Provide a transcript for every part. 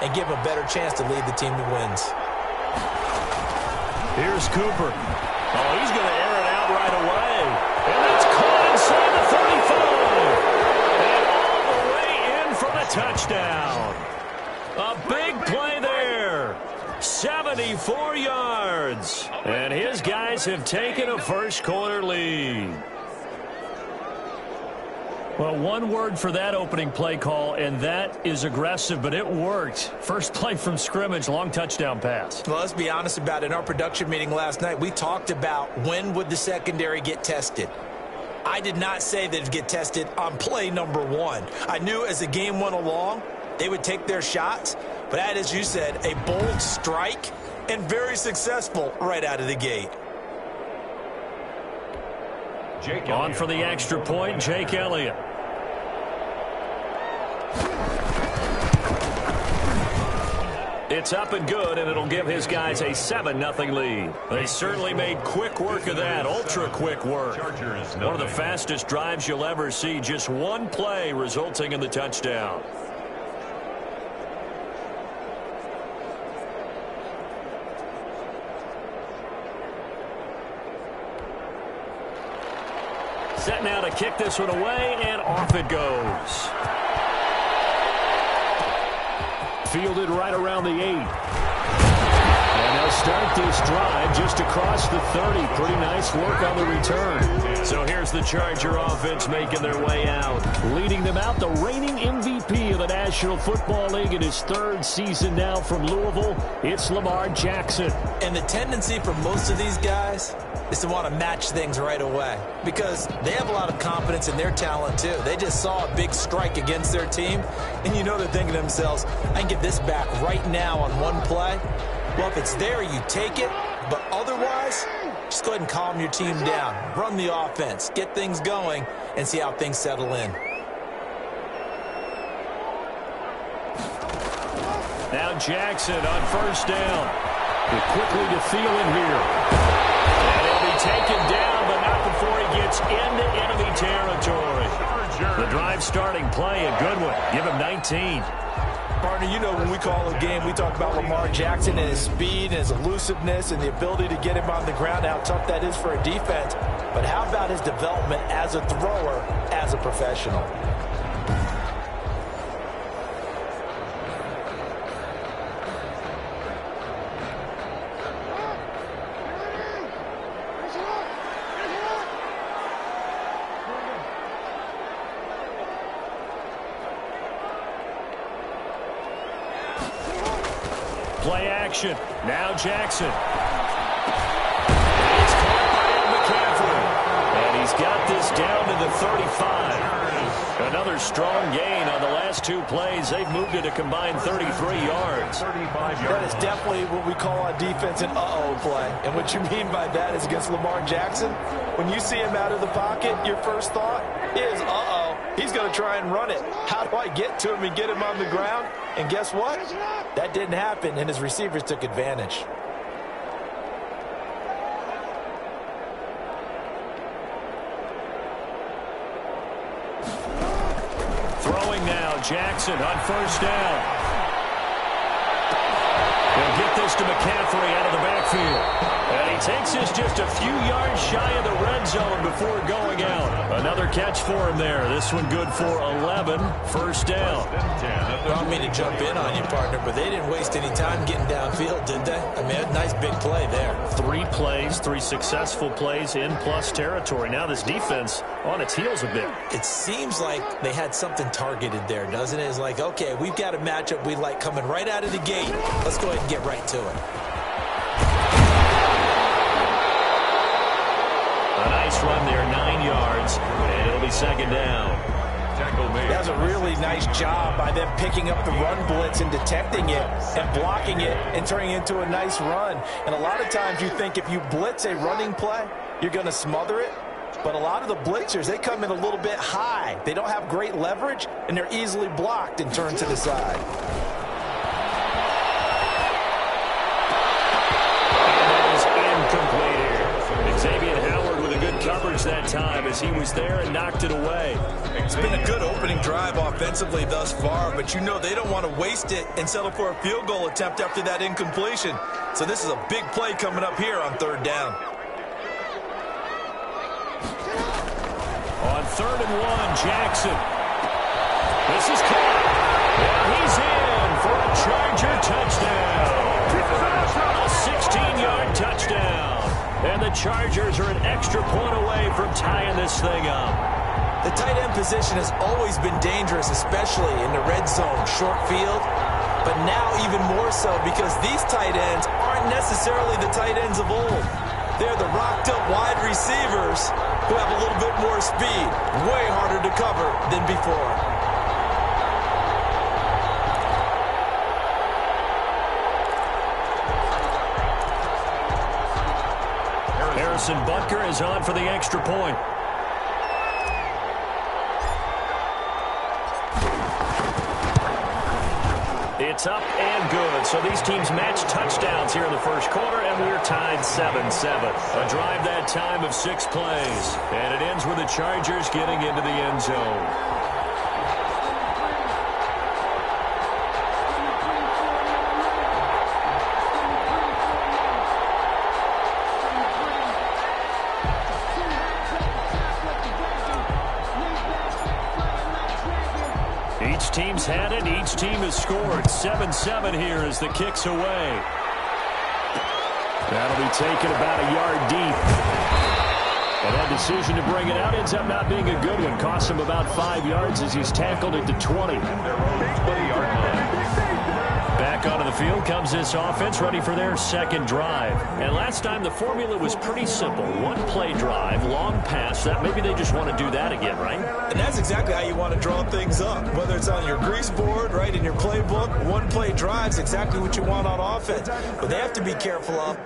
and give him a better chance to lead the team to wins. Here's Cooper. Oh, he's going to air it out right away. And that's caught inside the 35. And all the way in for the touchdown. A big play there. 74 yards. And his guys have taken a first-quarter lead. Well, one word for that opening play call, and that is aggressive, but it worked. First play from scrimmage, long touchdown pass. Well, let's be honest about it. In our production meeting last night, we talked about when would the secondary get tested. I did not say that it'd get tested on play number 1. I knew as the game went along, they would take their shots, but that, as you said, a bold strike and very successful right out of the gate. On for the extra point, Jake Elliott. It's up and good, and it'll give his guys a 7-0 lead. They certainly made quick work of that, ultra-quick work. One of the fastest drives you'll ever see, just one play resulting in the touchdown. Set now to kick this one away, and off it goes. Fielded right around the 8. And they'll start this drive just across the 30. Pretty nice work on the return. So here's the Charger offense making their way out. Leading them out, the reigning MVP of the National Football League in his 3rd season now from Louisville. It's Lamar Jackson. And the tendency for most of these guys is to want to match things right away because they have a lot of confidence in their talent too. They just saw a big strike against their team, and you know they're thinking to themselves, I can get this back right now on one play. Well, if it's there, you take it, but otherwise, just go ahead and calm your team down. Run the offense, get things going, and see how things settle in. Now Jackson on first down. Quickly to Thielen here. And he'll be taken down, but not before he gets into enemy territory. The drive starting play, a good one. Give him 19. Partner, you know when we call a game, we talk about Lamar Jackson and his speed and his elusiveness and the ability to get him on the ground, how tough that is for a defense. But how about his development as a thrower, as a professional? Play action. Now Jackson. It's caught by McCaffrey. And he's got this down to the 35. Another strong gain on the last 2 plays. They've moved it a combined 33 yards. That is definitely what we call on defense an uh-oh play. And what you mean by that is against Lamar Jackson, when you see him out of the pocket, your first thought is, uh-oh, he's going to try and run it. How do I get to him and get him on the ground? And guess what? That didn't happen, and his receivers took advantage. Throwing now, Jackson on first down. He'll get this to McCaffrey out of the backfield. And he takes this just a few yards shy of the red zone before going out. Another catch for him there. This one good for 11. First down. I don't mean to jump in on you, partner, but they didn't waste any time getting downfield, did they? I mean, a nice big play there. 3 plays, 3 successful plays in plus territory. Now this defense on its heels a bit. It seems like they had something targeted there, doesn't it? It's like, okay, we've got a matchup we like coming right out of the gate. Let's go ahead and get right to it. A nice run there, 9 yards, and it'll be second down. That was a really nice job by them picking up the run blitz and detecting it and blocking it and turning it into a nice run. And a lot of times you think if you blitz a running play, you're going to smother it. But a lot of the blitzers, they come in a little bit high. They don't have great leverage, and they're easily blocked and turned to the side. And that is incomplete here. Xavier Howard with a good coverage that time as as he was there and knocked it away. It's been a good opening drive offensively thus far, but you know they don't want to waste it and settle for a field goal attempt after that incompletion. So this is a big play coming up here on third down. On 3rd and 1, Jackson. This is caught. And he's in for a Charger touchdown. A 16-yard touchdown. And the Chargers are an extra point away from tying this thing up. The tight end position has always been dangerous, especially in the red zone, short field. But now even more so because these tight ends aren't necessarily the tight ends of old. They're the rocked-up wide receivers who have a little bit more speed, way harder to cover than before. Harrison Butker is on for the extra point. It's up and good. So these teams match touchdowns here in the first quarter, and we're tied 7-7. A drive that time of 6 plays. And it ends with the Chargers getting into the end zone. Each team's had it. Each team has scored. 7-7 here as the kick's away. That'll be taken about a yard deep. And that decision to bring it out ends up not being a good one. Costs him about 5 yards as he's tackled it to 20. 20-yard line. Back onto the field comes this offense, ready for their second drive. And last time the formula was pretty simple. 1-play drive, long pass. That maybe they just want to do that again, right? And that's exactly how you want to draw things up. Whether it's on your grease board, right, in your playbook, 1-play drive's exactly what you want on offense. But they have to be careful of.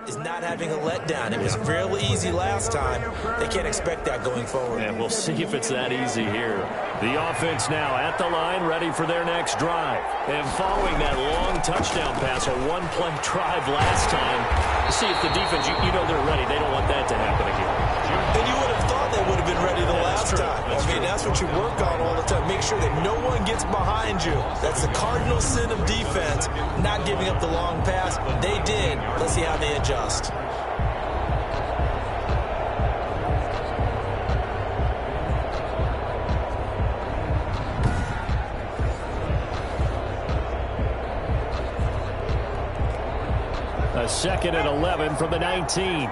Is not having a letdown. It was real easy last time. They can't expect that going forward. And we'll see if it's that easy here. The offense now at the line, ready for their next drive. And following that long touchdown pass, a 1-play drive last time, see if the defense, you know they're ready. They don't want that to happen again. And you would have thought they would have been ready the last time. I mean, that's what you work on all the time. Make sure that no one gets behind you. That's the cardinal sin of defense, not giving up the long pass. They did. Let's see how they adjust. A 2nd and 11 from the 19.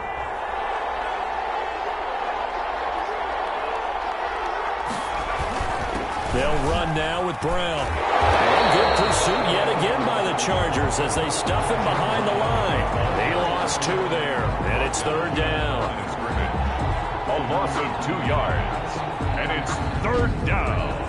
They'll run now with Brown. And good pursuit yet again by the Chargers as they stuff him behind the line. He lost 2 there, and it's 3rd down. A loss of 2 yards, and it's 3rd down.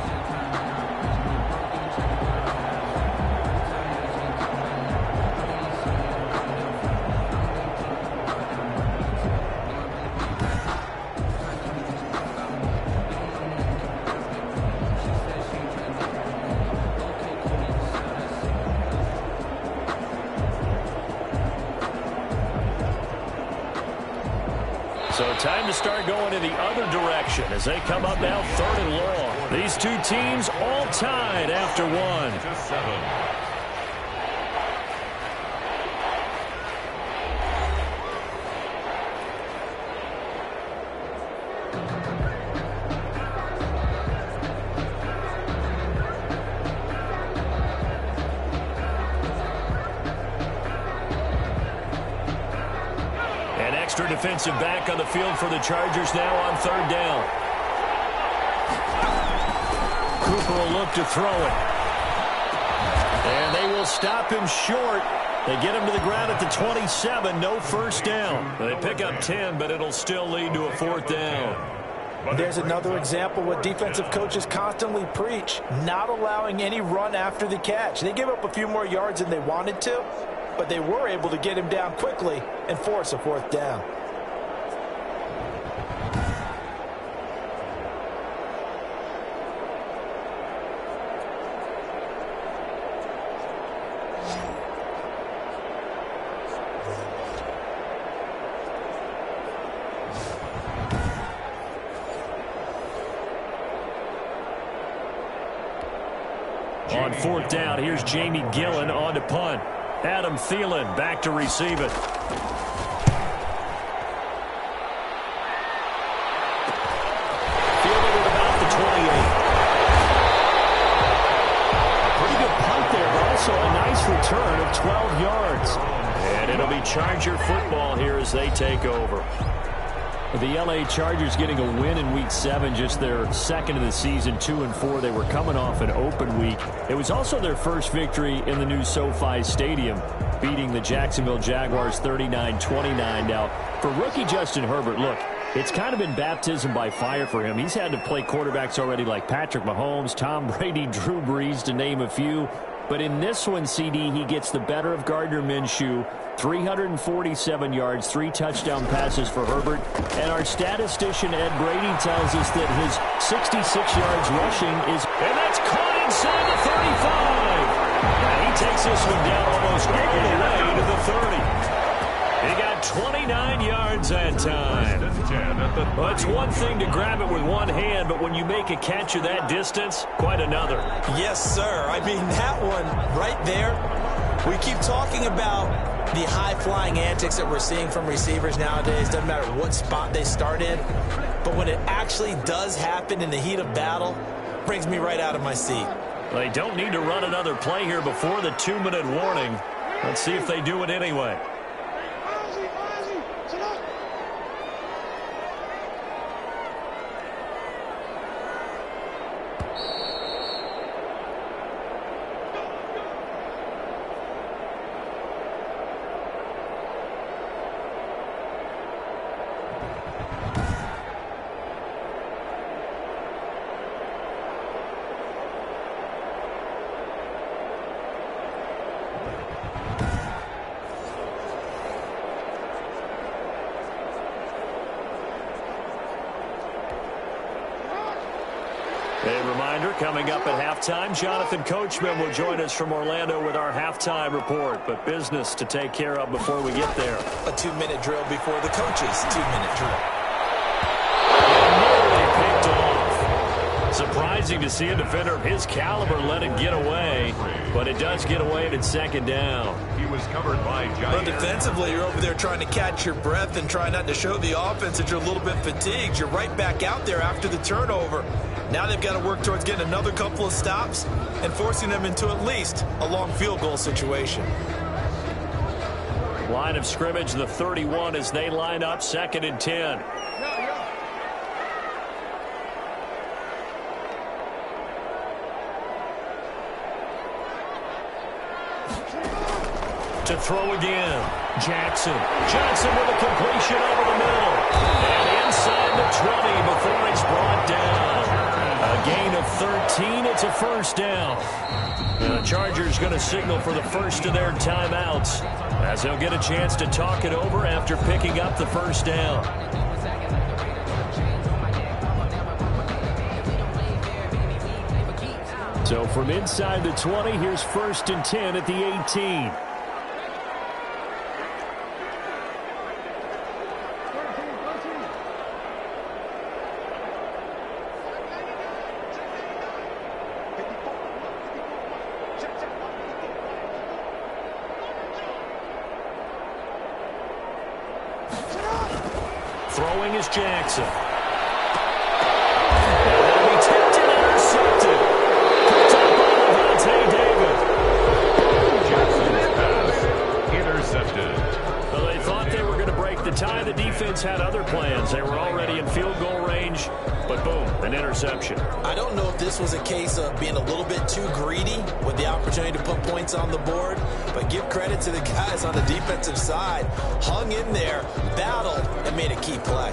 So time to start going in the other direction as they come up now 3rd and long. These two teams all tied after 1. Extra defensive back on the field for the Chargers now on 3rd down. Cooper will look to throw it. And they will stop him short. They get him to the ground at the 27, no first down. They pick up 10, but it'll still lead to a 4th down. There's another example what defensive coaches constantly preach, not allowing any run after the catch. They gave up a few more yards than they wanted to, but they were able to get him down quickly and force a 4th down. On 4th down, here's Jamie Gillen on to punt. Adam Thielen back to receive it. Fielded at about the 28. Pretty good punt there, but also a nice return of 12 yards. And it'll be Charger football here as they take over. The L.A. Chargers getting a win in Week 7, just their second of the season, 2-4. They were coming off an open week. It was also their first victory in the new SoFi Stadium, beating the Jacksonville Jaguars 39-29. Now, for rookie Justin Herbert, look, it's kind of been baptism by fire for him. He's had to play quarterbacks already like Patrick Mahomes, Tom Brady, Drew Brees, to name a few. But in this one, CD, he gets the better of Gardner Minshew. 347 yards, 3 touchdown passes for Herbert. And our statistician Ed Brady tells us that his 66 yards rushing is... And that's caught inside the 35. And he takes this one down almost all the way to the 30. He got 29 yards that time. Well, it's one thing to grab it with one hand, but when you make a catch of that distance, quite another. Yes, sir. I mean, that one right there, we keep talking about the high-flying antics that we're seeing from receivers nowadays. Doesn't matter what spot they start in. But when it actually does happen in the heat of battle, it brings me right out of my seat. They don't need to run another play here before the 2-minute warning. Let's see if they do it anyway. A reminder, coming up at halftime, Jonathan Coachman will join us from Orlando with our halftime report. But business to take care of before we get there. A 2-minute drill before the coach's 2-minute drill. Nearly picked off. Surprising to see a defender of his caliber let it get away. But it does get away at 2nd down. He was covered by Jair. But defensively, you're over there trying to catch your breath and try not to show the offense that you're a little bit fatigued. You're right back out there after the turnover. Now they've got to work towards getting another couple of stops and forcing them into at least a long field goal situation. Line of scrimmage, the 31 as they line up 2nd and 10. To throw again. Jackson. Johnson with a completion over the middle. And inside the 20 before he's brought down. A gain of 13. It's a 1st down. And the Chargers going to signal for the first of their timeouts as they'll get a chance to talk it over after picking up the 1st down. So from inside the 20, here's 1st and 10 at the 18. Throwing is Jackson. And he tipped and intercepted. Picked up by Levante David. Jackson's pass intercepted. Well, they thought they were going to break the tie. The defense had other plans. They were already in field goal range, but boom, an interception. I don't know if this was a case of being a little bit too greedy with the opportunity to put points on the board, but give credit to the guys on the defensive side. Hung in there, battled, and made a key play.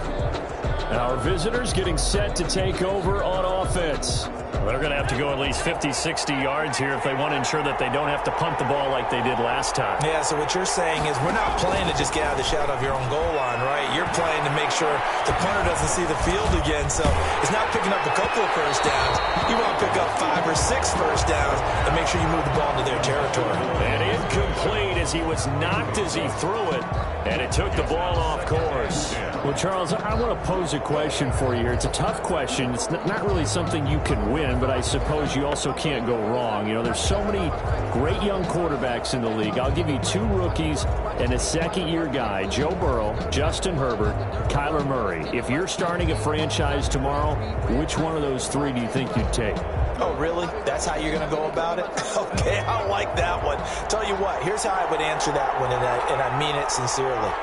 Our visitors getting set to take over on offense. Well, they're going to have to go at least 50, 60 yards here if they want to ensure that they don't have to punt the ball like they did last time. Yeah, so what you're saying is we're not playing to just get out of the shadow of your own goal line, right? You're playing to make sure the punter doesn't see the field again. So it's not picking up a couple of first downs. You want to pick up 5 or 6 first downs and make sure you move the ball into their territory. And incomplete as he was knocked as he threw it, and it took the ball off course. Well, Charles, I want to pose a question for you here. It's a tough question. It's not really something you can win, but I suppose you also can't go wrong. You know, there's so many great young quarterbacks in the league. I'll give you 2 rookies and a second-year guy, Joe Burrow, Justin Herbert, Kyler Murray. If you're starting a franchise tomorrow, which one of those 3 do you think you'd take? Oh, really? That's how you're going to go about it? Okay, I like that one. Tell you what, here's how I would answer that one, and I mean it sincerely.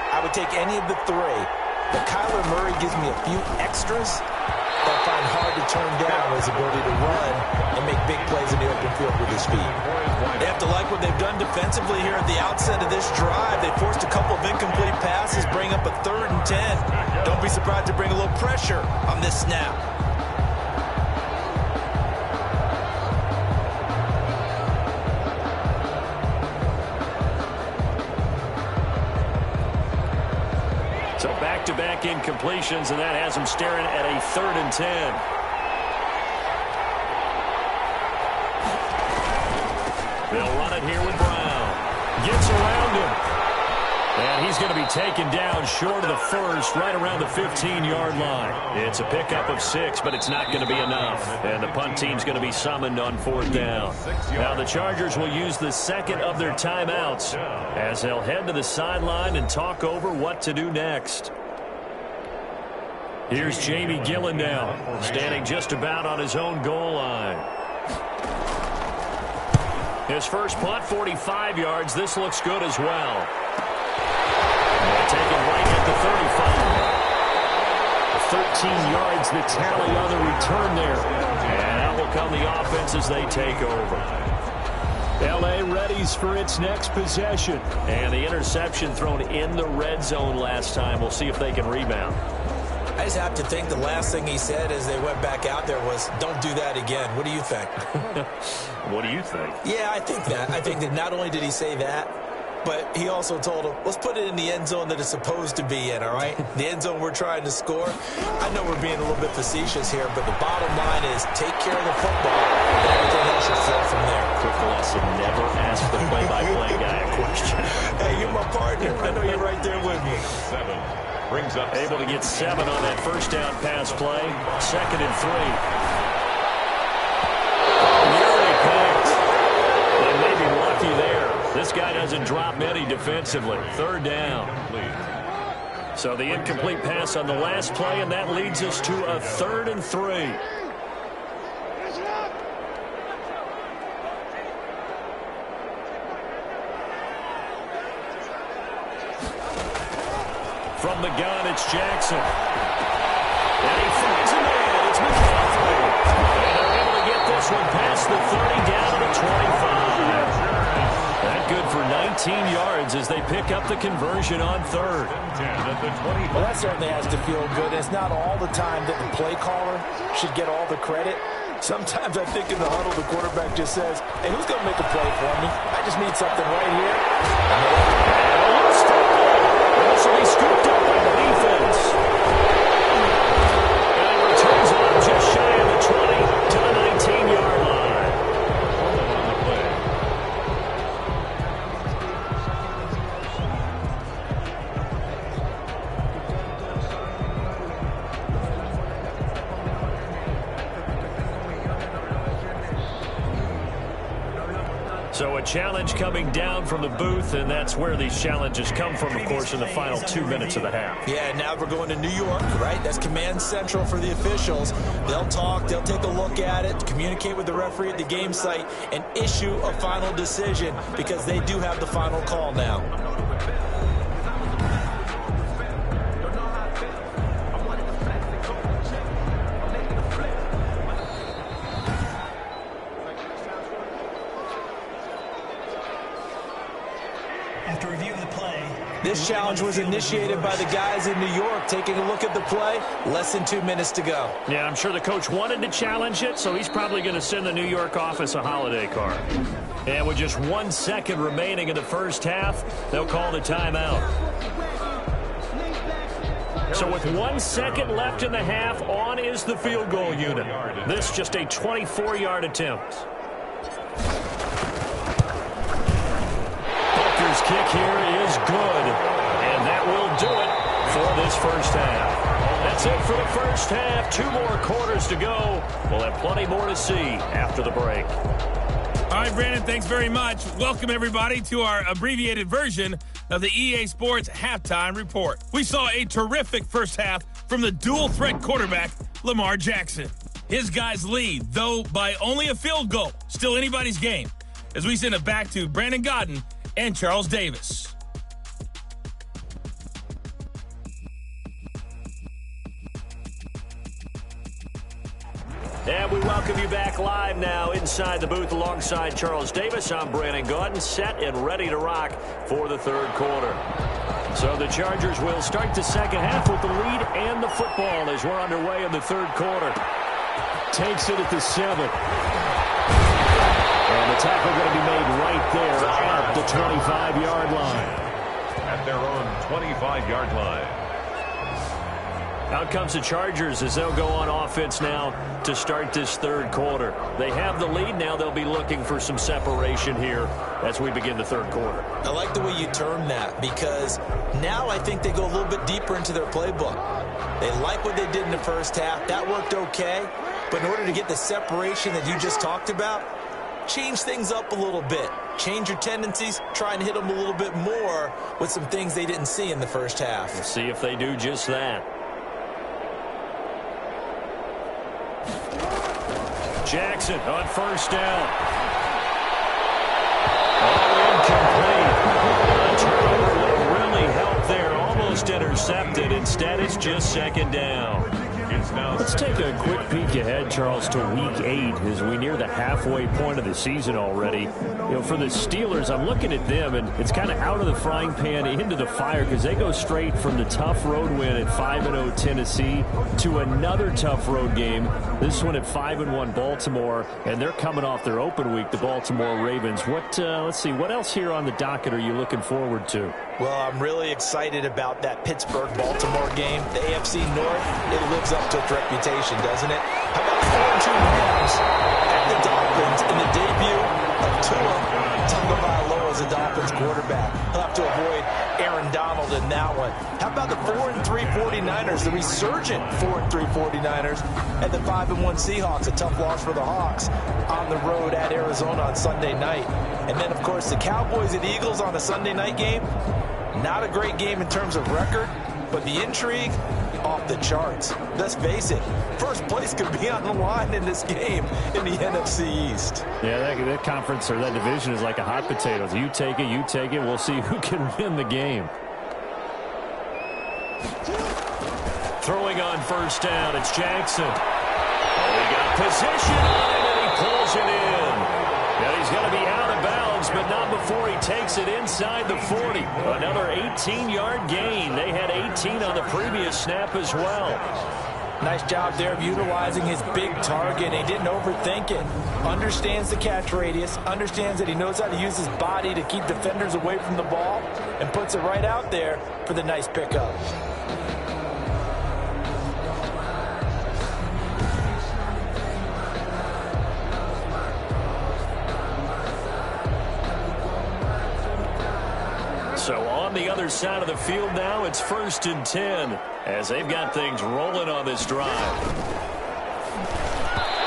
I would take any of the 3, but Kyler Murray gives me a few extras that I find hard to turn down, his ability to run and make big plays in the open field with his feet. They have to like what they've done defensively here at the outset of this drive. They forced a couple of incomplete passes, bring up a 3rd and 10. Don't be surprised to bring a little pressure on this snap. So back-to-back incompletions, and that has him staring at a 3rd and 10. They'll run it here with Brown. Gets around him. And he's going to be taken down short of the first, right around the 15-yard line. It's a pickup of 6, but it's not going to be enough. And the punt team's going to be summoned on 4th down. Now the Chargers will use the second of their timeouts as they'll head to the sideline and talk over what to do next. Here's Jamie Gillen now, standing just about on his own goal line. His first punt, 45 yards. This looks good as well. Taken right at the 35. 13 yards, the tally on the return there. And out will come the offense as they take over. L.A. readies for its next possession. And the interception thrown in the red zone last time. We'll see if they can rebound. I just have to think the last thing he said as they went back out there was, don't do that again. What do you think? What do you think? Yeah, I think that. I think that not only did he say that, but he also told him, let's put it in the end zone that it's supposed to be in, all right? The end zone we're trying to score. I know we're being a little bit facetious here, but the bottom line is take care of the football, and everything else should flow from there. Quick lesson, never ask the play-by-play guy a question. Hey, you're my partner. I know you're right there with me. 7 brings up Able to get 7 on that first down pass play. 2nd and 3. Nearly picked. And maybe lucky there. This guy doesn't drop many defensively. 3rd down. So the incomplete pass on the last play, and that leads us to a 3rd and 3. From the gun, it's Jackson. And he finds a man. It's McCaffrey. And they're able to get this one past the 30 down to the 25. That good for 19 yards as they pick up the conversion on 3rd. Well, that certainly has to feel good. It's not all the time that the play caller should get all the credit. Sometimes I think in the huddle, the quarterback just says, hey, who's going to make a play for me? I just need something right here. This will be scooped up by the defense. And he returns on just shy of the 20 to the 19-yard line. So a challenge coming down from the booth, and that's where these challenges come from, of course, in the final 2 minutes of the half. Yeah, now we're going to New York, right? That's command central for the officials. They'll talk, they'll take a look at it, communicate with the referee at the game site, and issue a final decision because they do have the final call now. This challenge was initiated by the guys in New York. Taking a look at the play, less than 2 minutes to go. Yeah, I'm sure the coach wanted to challenge it, so he's probably going to send the New York office a holiday card. And with just 1 second remaining in the first half, they'll call the timeout. So with 1 second left in the half, on is the field goal unit. This just a 24-yard attempt. Butker's kick here is good, and that will do it for this first half. That's it for the first half. 2 more quarters to go. We'll have plenty more to see after the break. All right, Brandon, thanks very much. Welcome, everybody, to our abbreviated version of the EA Sports Halftime Report. We saw a terrific first half from the dual-threat quarterback, Lamar Jackson. His guys lead, though by only a field goal. Still anybody's game, as we send it back to Brandon Godden and Charles Davis. And we welcome you back live now inside the booth alongside Charles Davis. I'm Brandon Gaudin, set and ready to rock for the third quarter. So the Chargers will start the second half with the lead and the football as we're underway in the third quarter. Takes it at the 7. And the tackle going to be made right there at the 25-yard line. At their own 25-yard line. Out comes the Chargers as they'll go on offense now to start this third quarter. They have the lead now. They'll be looking for some separation here as we begin the third quarter. I like the way you term that, because now I think they go a little bit deeper into their playbook. They like what they did in the first half. That worked okay. But in order to get the separation that you just talked about, change things up a little bit. Change your tendencies. Try and hit them a little bit more with some things they didn't see in the first half. We'll see if they do just that. Jackson on first down. Incomplete. A turnover would have really helped there. Almost intercepted. Instead, it's just second down. Let's take a quick peek ahead, Charles, to Week 8 as we near the halfway point of the season already. You know, for the Steelers, I'm looking at them, and it's kind of out of the frying pan into the fire because they go straight from the tough road win at 5-0 Tennessee to another tough road game, this one at 5-1 Baltimore, and they're coming off their open week, the Baltimore Ravens. Let's see, what else here on the docket are you looking forward to? Well, I'm really excited about that Pittsburgh-Baltimore game. The AFC North, it lives up to its reputation, doesn't it? How about 4-2 Rams at the Dolphins in the debut of Tua Tagovailoa as a Dolphins quarterback? He'll have to avoid Aaron Donald in that one. How about the 4-3 49ers, the resurgent 4-3 49ers, and the 5-1 Seahawks, a tough loss for the Hawks on the road at Arizona on Sunday night. And then, of course, the Cowboys and Eagles on a Sunday night game. Not a great game in terms of record, but the intrigue off the charts. Let's face it, first place could be on the line in this game in the NFC East. Yeah, that conference or that division is like a hot potato. You take it, we'll see who can win the game. Throwing on first down, it's Jackson. Oh, he got position on it, and he pulls it in. Now he's going to be out of bounds, but not before he takes it inside the 40. Another 18-yard gain. They had 18 on the previous snap as well. Nice job there of utilizing his big target. He didn't overthink it. Understands the catch radius. Understands that he knows how to use his body to keep defenders away from the ball. And puts it right out there for the nice pickup. So on the other side of the field now, it's 1st and 10 as they've got things rolling on this drive.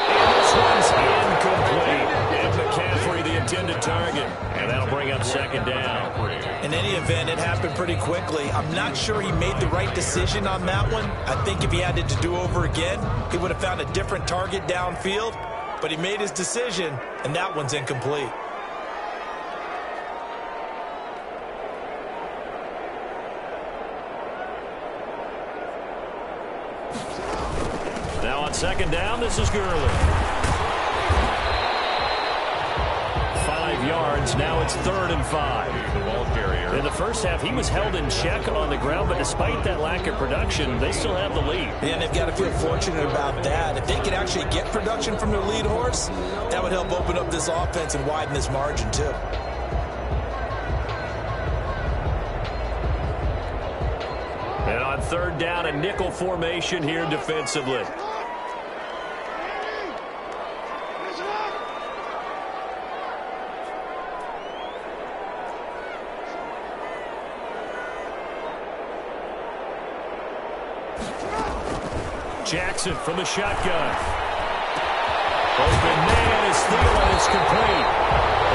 And this one's incomplete. And McCaffrey, the intended target. And that'll bring up second down. In any event, it happened pretty quickly. I'm not sure he made the right decision on that one. I think if he had it to do over again, he would have found a different target downfield. But he made his decision, and that one's incomplete. Now on second down, this is Gurley. 5 5 yards. Now it's 3rd and 5. The ball carrier. In the first half, he was held in check on the ground, but despite that lack of production, they still have the lead. And they've got to feel fortunate about that. If they could actually get production from their lead horse, that would help open up this offense and widen this margin too. And on 3rd down, a nickel formation here defensively. Jackson from the shotgun. Open man is Thielen is complete.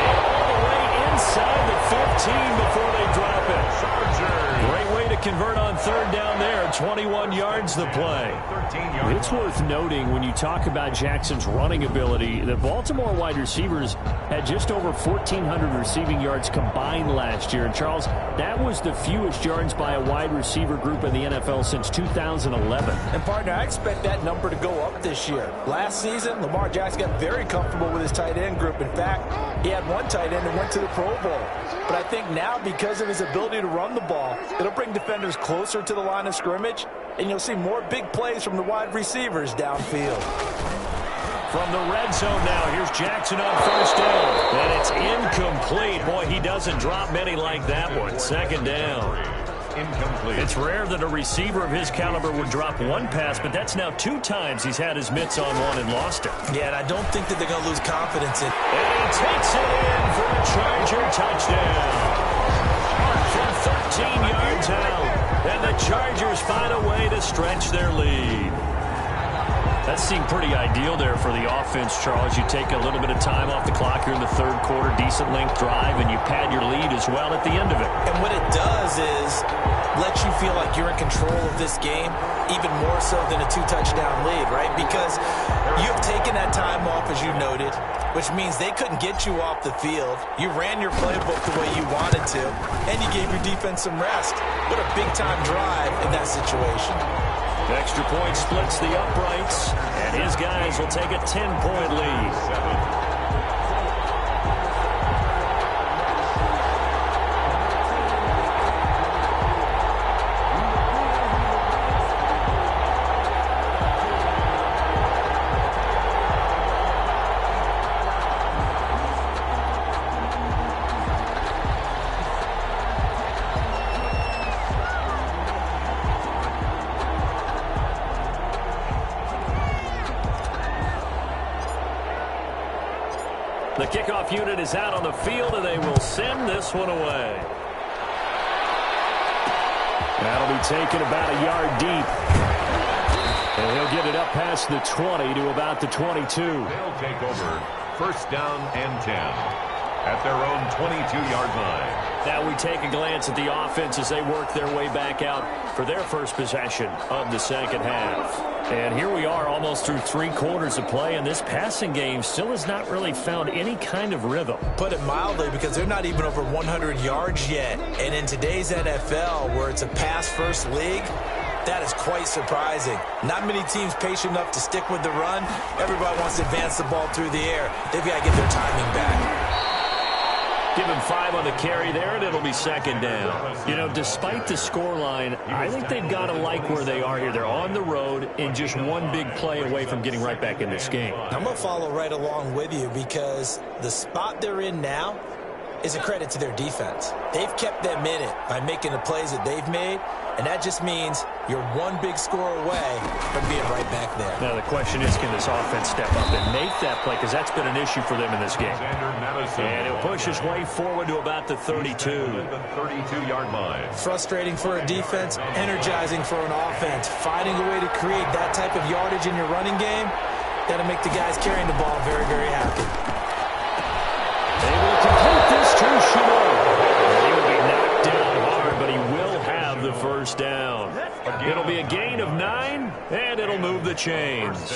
And all the way inside the 15 before they drop it. Chargers. Great way to convert on 3rd down there. 21 yards the play. 13 yards. It's worth noting when you talk about Jackson's running ability, the Baltimore wide receivers had just over 1,400 receiving yards combined last year. And, Charles, that was the fewest yards by a wide receiver group in the NFL since 2011. And, partner, I expect that number to go up this year. Last season, Lamar Jackson got very comfortable with his tight end group. In fact, he had one tight end that went to the Pro Bowl. But I think now, because of his ability to run the ball, it'll bring defenders closer to the line of scrimmage, and you'll see more big plays from the wide receivers downfield. From the red zone now, here's Jackson on 1st down. And it's incomplete. Boy, he doesn't drop many like that one. 2nd down. Incomplete. It's rare that a receiver of his caliber would drop one pass, but that's now 2 times he's had his mitts on one and lost it. Yeah, and I don't think that they're going to lose confidence in. And he takes it in for a Charger touchdown. From 13 yards out. And the Chargers find a way to stretch their lead. That seemed pretty ideal there for the offense, Charles. You take a little bit of time off the clock here in the 3rd quarter, decent length drive, and you pad your lead as well at the end of it. And what it does is let you feel like you're in control of this game, even more so than a 2-touchdown lead, right? Because you've taken that time off, as you noted, which means they couldn't get you off the field. You ran your playbook the way you wanted to, and you gave your defense some rest. What a big-time drive in that situation. Extra point splits the uprights, and his guys will take a 10-point lead. The kickoff unit is out on the field, and they will send this one away. That'll be taken about a yard deep. And he'll get it up past the 20 to about the 22. They'll take over 1st down and 10 at their own 22-yard line. Now we take a glance at the offense as they work their way back out for their first possession of the 2nd half. And here we are almost through 3 quarters of play, and this passing game still has not really found any kind of rhythm. Put it mildly, because they're not even over 100 yards yet. And in today's NFL, where it's a pass-first league, that is quite surprising. Not many teams patient enough to stick with the run. Everybody wants to advance the ball through the air. They've got to get their timing back. Give him 5 on the carry there, and it'll be 2nd down. You know, despite the scoreline, I think they've got to like where they are here. They're on the road and just one big play away from getting right back in this game. I'm going to follow right along with you, because the spot they're in now is a credit to their defense. They've kept them in it by making the plays that they've made, and that just means you're one big score away from being right back there. Now the question is, can this offense step up and make that play, because that's been an issue for them in this game. And he'll push his way forward to about the 32. The 32-yard line. Frustrating for a defense, energizing for an offense. Finding a way to create that type of yardage in your running game, that'll make the guys carrying the ball very, very happy. They will complete this to Shimon. He will be knocked down hard, but he will have the 1st down. It'll be a gain of 9, and it'll move the chains.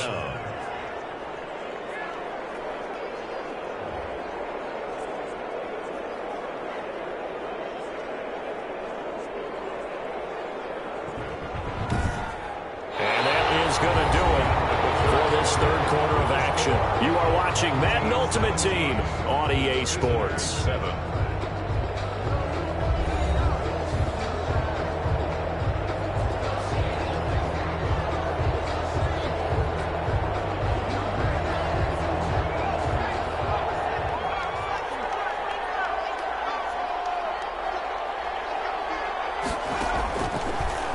And that is going to do it for this this third quarter of action. You are watching Madden Ultimate Team on EA Sports. 7.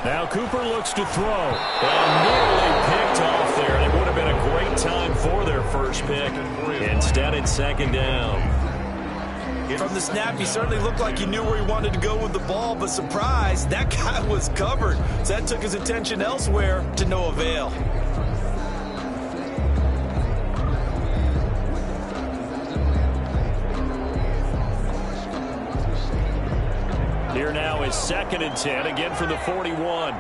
Now Cooper looks to throw. And nearly picked off there. It would have been a great time for their first pick. Instead, it's second down. From the snap, he certainly looked like he knew where he wanted to go with the ball, but surprise, that guy was covered. So that took his attention elsewhere to no avail. Here now is 2nd and 10, again from the 41.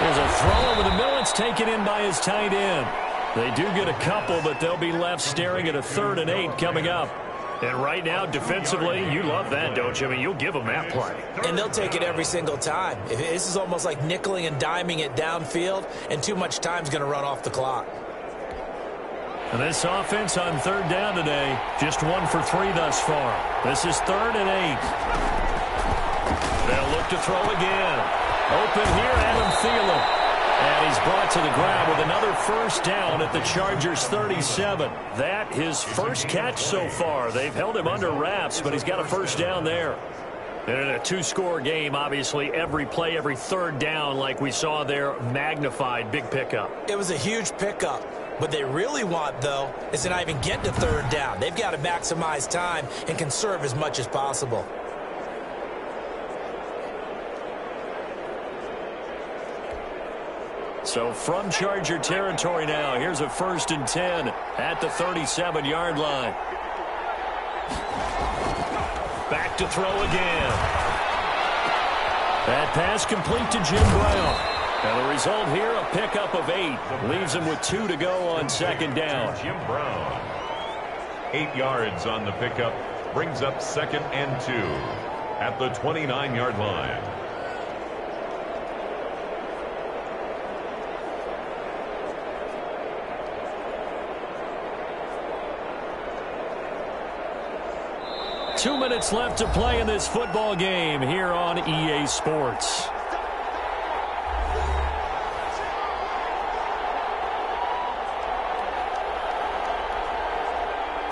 There's a throw over the middle. It's taken in by his tight end. They do get a couple, but they'll be left staring at a 3rd and 8 coming up. And right now, defensively, you love that, don't you? I mean, you'll give them that play. And they'll take it every single time. This is almost like nickeling and diming it downfield, and too much time's going to run off the clock. And this offense on 3rd down today, just 1 for 3 thus far. This is 3rd and 8. They'll look to throw again. Open here, Adam Thielen. And he's brought to the ground with another first down at the Chargers' 37. That his first catch so far. They've held him under wraps, but he's got a first down there. And in a 2-score game, obviously, every play, every 3rd down, like we saw there, magnified, big pickup. It was a huge pickup. What they really want, though, is to not even get to 3rd down. They've got to maximize time and conserve as much as possible. So from Charger territory now, here's a 1st and 10 at the 37-yard line. Back to throw again. That pass complete to Jim Brown. And the result here, a pickup of 8. Leaves him with 2 to go on 2nd down. Jim Brown. 8 yards on the pickup. Brings up 2nd and 2 at the 29-yard line. Two minutes left to play in this football game here on EA Sports.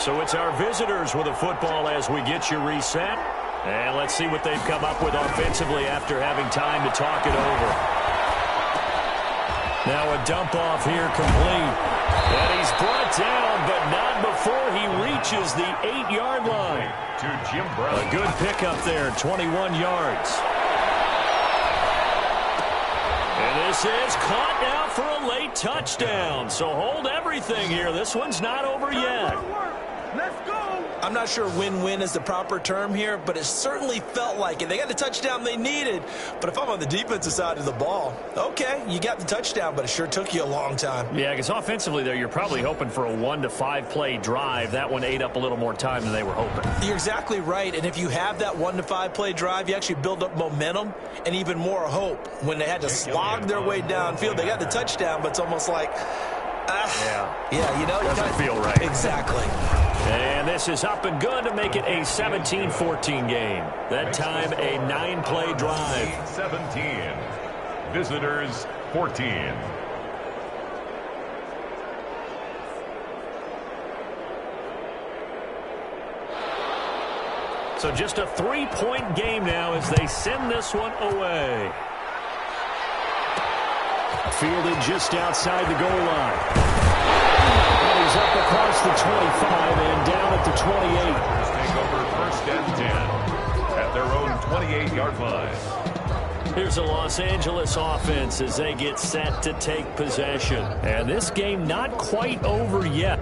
So it's our visitors with a football as we get you reset. And let's see what they've come up with offensively after having time to talk it over. Now a dump off here complete. And he's brought down, but not before he reaches the 8-yard line. To Jim Brown. A good pickup there, 21 yards. And this is caught now for a late touchdown. So hold everything here. This one's not over yet. Let's go. I'm not sure win-win is the proper term here, but it certainly felt like it. They got the touchdown they needed, but if I'm on the defensive side of the ball, okay, you got the touchdown, but it sure took you a long time. Yeah, because offensively there, you're probably hoping for a 1 to 5 play drive. That one ate up a little more time than they were hoping. You're exactly right, and if you have that 1 to 5 play drive, you actually build up momentum and even more hope. When they had to slog their way downfield, they got the touchdown, but it's almost like, yeah, you know, doesn't feel right. Exactly. And this is up and good to make it a 17-14 game. That time a 9-play drive. 17. Visitors 14. So just a 3-point game now as they send this one away. Fielded just outside the goal line. And he's up across the 25 and down at the 28. Take over 1st and 10 at their own 28-yard line. Here's the Los Angeles offense as they get set to take possession. And this game not quite over yet.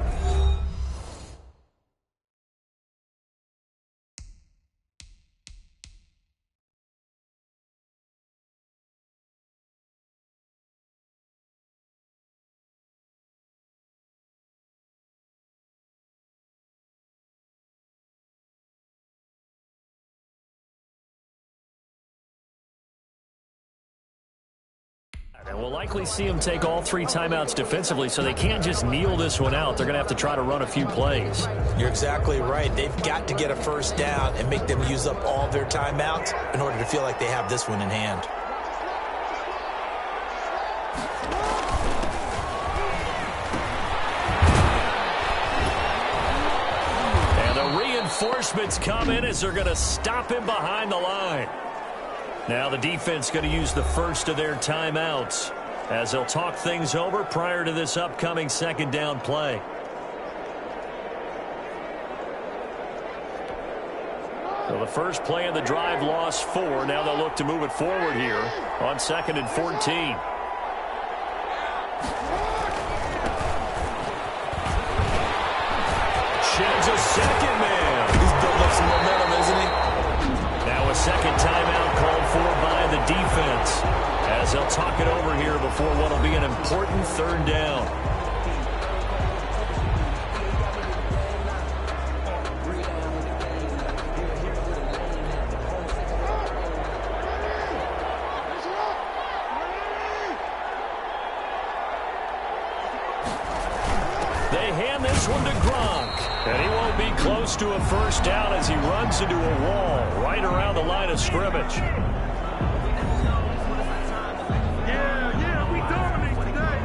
And we'll likely see them take all 3 timeouts defensively, so they can't just kneel this one out. They're going to have to try to run a few plays. You're exactly right. They've got to get a first down and make them use up all their timeouts in order to feel like they have this one in hand. Reinforcements come in as they're going to stop him behind the line. Now the defense going to use the first of their timeouts as they'll talk things over prior to this upcoming second down play. So the first play of the drive lost 4. Now they'll look to move it forward here on 2nd and 14. Sheds a second man. He's building up some momentum, isn't he? Now a second timeout called for by the defense as they'll talk it over here before what will be an important third down. They hand this one to Gronk, and he won't be close to a first down as he runs into a wall right around the line of scrimmage. Yeah, we dominate today.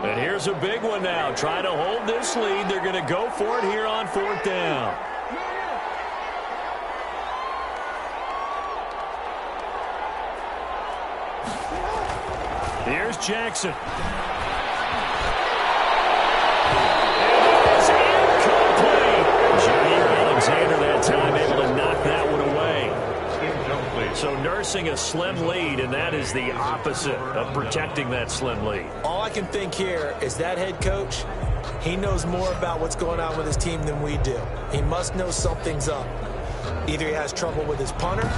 And here's a big one now. Trying to hold this lead. They're going to go for it here on 4th down. Here's Jackson. And it is incomplete. Jair Alexander that time able to knock that one away. So nursing a slim lead, and that is the opposite of protecting that slim lead. All I can think here is that head coach, he knows more about what's going on with his team than we do. He must know something's up. Either he has trouble with his punter,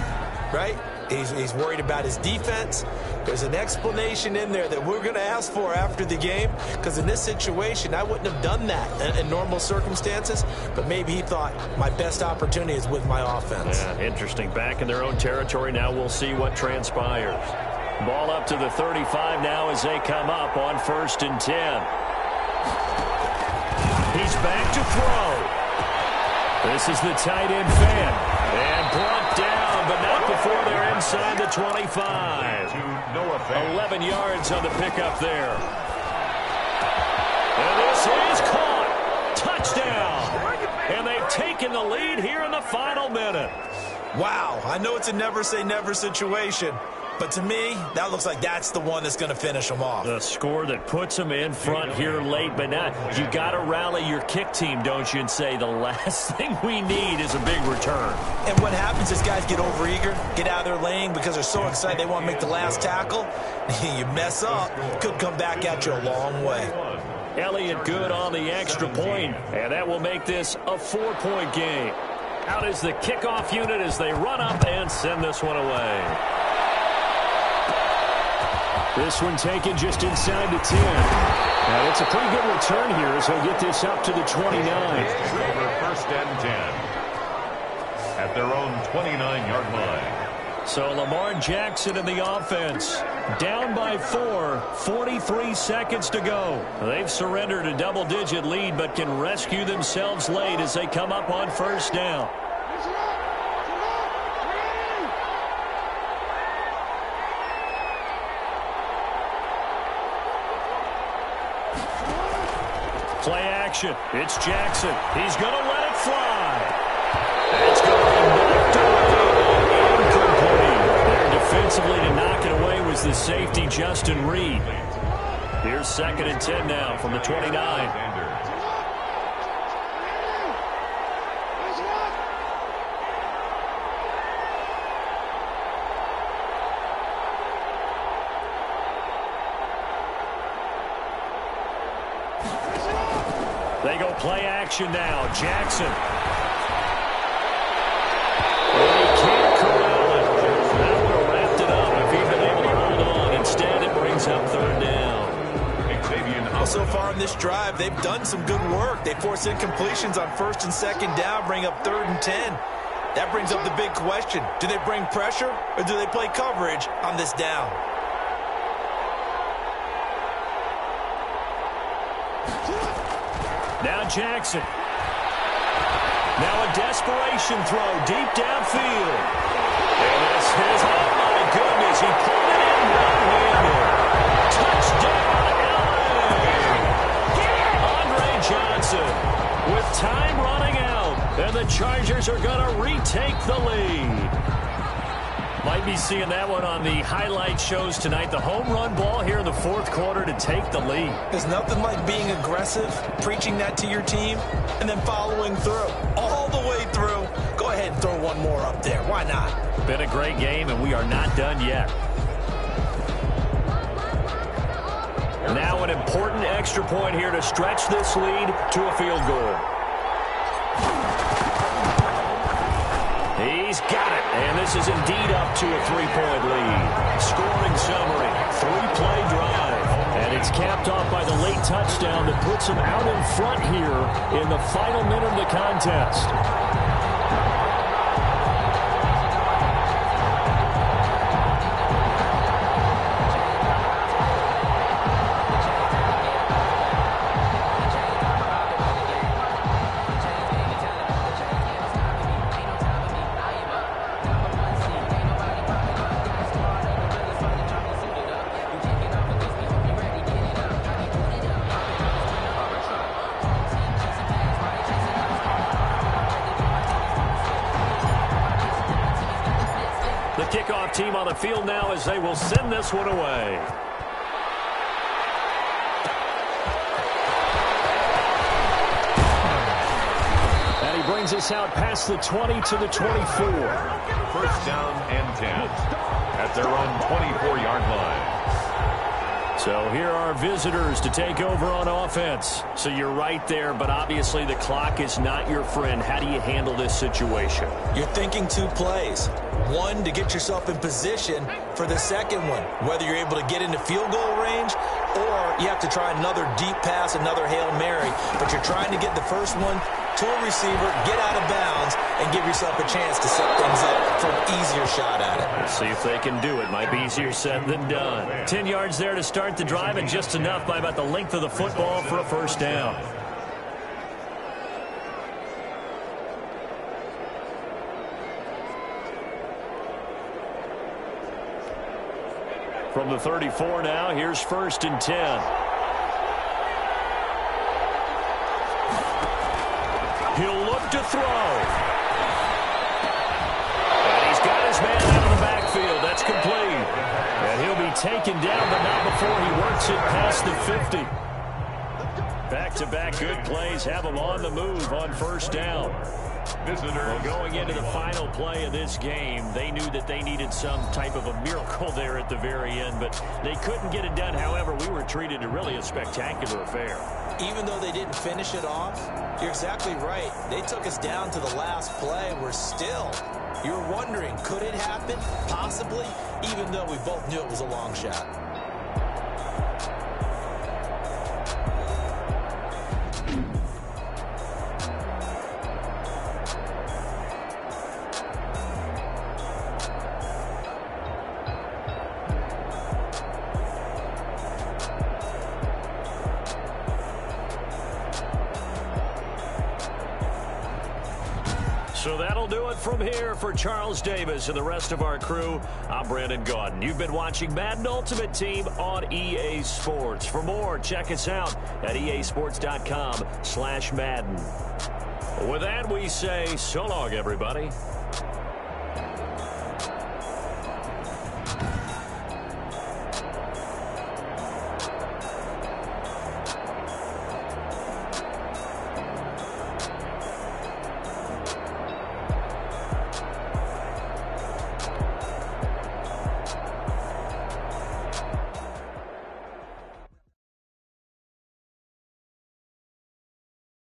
right? He's worried about his defense. There's an explanation in there that we're going to ask for after the game, because in this situation, I wouldn't have done that in normal circumstances, but maybe he thought my best opportunity is with my offense. Yeah, interesting. Back in their own territory now. We'll see what transpires. Ball up to the 35 now as they come up on 1st and 10. He's back to throw. This is the tight end fan. And brought down, but not before they're inside the 25. 11 yards on the pickup there. And this is caught. Touchdown. And they've taken the lead here in the final minute. Wow, I know it's a never-say-never situation, but to me, that looks like that's the one that's going to finish them off. The score that puts them in front here late, but now you got to rally your kick team, don't you, and say the last thing we need is a big return. And what happens is guys get overeager, get out of their lane because they're so excited they want to make the last tackle. You mess up, could come back at you a long way. Elliott good on the extra point, and that will make this a 4-point game. Out is the kickoff unit as they run up and send this one away. This one taken just inside the 10. Now, it's a pretty good return here as he'll get this up to the 29. Over 1st and 10 at their own 29-yard line. So Lamar Jackson in the offense. Down by 4, 43 seconds to go. They've surrendered a double-digit lead but can rescue themselves late as they come up on 1st down. Play action. It's Jackson. He's going to let it fly. It's going to be knocked away. Incomplete. There defensively to knock it away was the safety, Justin Reed. Here's 2nd and 10 now from the 29. They go play action now. Jackson. Well, he can't corral it. That would have wrapped Well, so far in this drive, they've done some good work. They force incompletions on 1st and 2nd down, bring up 3rd and 10. That brings up the big question. Do they bring pressure or do they play coverage on this down? Now Jackson. Now a desperation throw deep downfield. And this is, oh my goodness, he pulled it in one-handed. Touchdown, LA! Andre Johnson with time running out. And the Chargers are going to retake the lead. Might be seeing that one on the highlight shows tonight. The home run ball here in the 4th quarter to take the lead. There's nothing like being aggressive, preaching that to your team, and then following through. All the way through. Go ahead and throw one more up there. Why not? Been a great game, and we are not done yet. Now an important extra point here to stretch this lead to a field goal. He's got it, and this is indeed up to a 3-point lead. Scoring summary, 3-play drive. And it's capped off by the late touchdown that puts him out in front here in the final minute of the contest. Kickoff team on the field now as they will send this one away. And he brings us out past the 20 to the 24. 1st down and 10 at their own 24-yard line. So here are visitors to take over on offense. So you're right there, but obviously the clock is not your friend. How do you handle this situation? You're thinking 2 plays. One, to get yourself in position for the second one, whether you're able to get into field goal range or you have to try another deep pass, another Hail Mary, but you're trying to get the first one to a receiver, get out of bounds, and give yourself a chance to set things up for an easier shot at it. Let's see if they can do it. Might be easier said than done. 10 yards there to start the drive, and just enough by about the length of the football for a 1st down. From the 34 now, here's 1st and 10. He'll look to throw. And he's got his man out of the backfield. That's complete. And he'll be taken down, but not before he works it past the 50. Back-to-back good plays have him on the move on 1st down. Well, going into the final play of this game, they knew that they needed some type of a miracle there at the very end, but they couldn't get it done. However, we were treated to really a spectacular affair. Even though they didn't finish it off, you're exactly right. They took us down to the last play. You're wondering, could it happen? Possibly, even though we both knew it was a long shot. So that'll do it from here for Charles Davis and the rest of our crew. I'm Brandon Gaudin. You've been watching Madden Ultimate Team on EA Sports. For more, check us out at easports.com/Madden. With that, we say so long, everybody.